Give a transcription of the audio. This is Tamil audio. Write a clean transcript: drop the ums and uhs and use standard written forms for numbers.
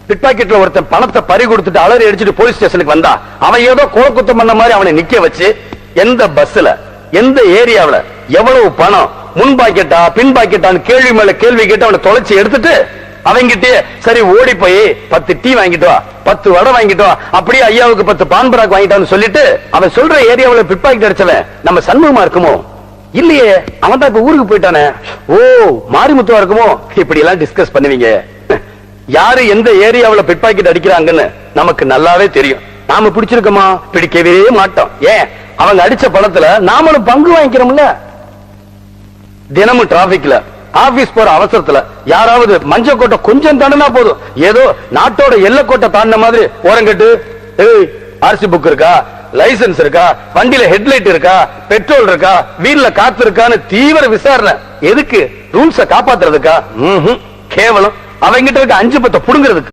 பிட் பாக்கெட்ல ஒருத்தன் பணத்தை பறி கொடுத்துட்டு அலறி அடிச்சுட்டு போலீஸ் ஸ்டேஷனுக்கு வந்தா அவன் ஏதோ குளக்குத்தம் பண்ண மாதிரி அவனை நிக்க வச்சு எந்த பஸ்ல எந்த ஏரியாவுல எவ்வளவு பணம் முன் பாக்கெட்டா பின் பாக்கெட்டான்னு கேள்வி மேல கேள்வி கேட்டு அவனை தொலைச்சி எடுத்துட்டு அவங்கிட்டே சரி ஓடி போய் 10 டீ வாங்கிட்டு வா 10 வடை வாங்கிட்டு வா அப்படியே ஐயாவுக்கு 10 பான் பராக் வாங்கிட்டான்னு சொல்லிட்டு அவன் சொல்ற ஏரியாவுல பிட் பாக்கெட் அடிச்சவன் நம்ம சண்முகமா இருக்குமோ இல்லையே அவன் தான் இப்ப ஊருக்கு போயிட்டானே ஓ மாரிமுத்துவா இருக்குமோ இப்படி எல்லாம் டிஸ்கஸ் பண்ணுவீங்க யாரு எந்த ஏரியாவுல பிட் பாக்கெட் அடிக்கிறாங்கன்னு நமக்கு நல்லாவே தெரியும் நாம பிடிச்சிருக்கோமா பிடிக்கவே மாட்டோம் ஏன் அவங்க அடிச்ச பணத்துல நாமளும் பங்கு வாங்கிக்கிறோம்ல தினமும் டிராபிக்ல ஆபீஸ் போற அவசரத்துல யாராவது மஞ்ச கோட்டை கொஞ்சம் தாண்டினா போதும் ஏதோ நாட்டோட எல்லை கோட்டை தாண்டின மாதிரி ஓரங்கட்டு ஆர்சி புக் இருக்கா லைசன்ஸ் இருக்கா வண்டியில ஹெட்லைட் இருக்கா பெட்ரோல் இருக்கா வீல்ல காத்து இருக்கான்னு தீவிர விசாரணை எதுக்கு ரூல்ஸ காப்பாத்துறதுக்கா கேவலம் அவங்கிட்ட இருக்க 5 பத்தை புடுங்கிறதுக்கு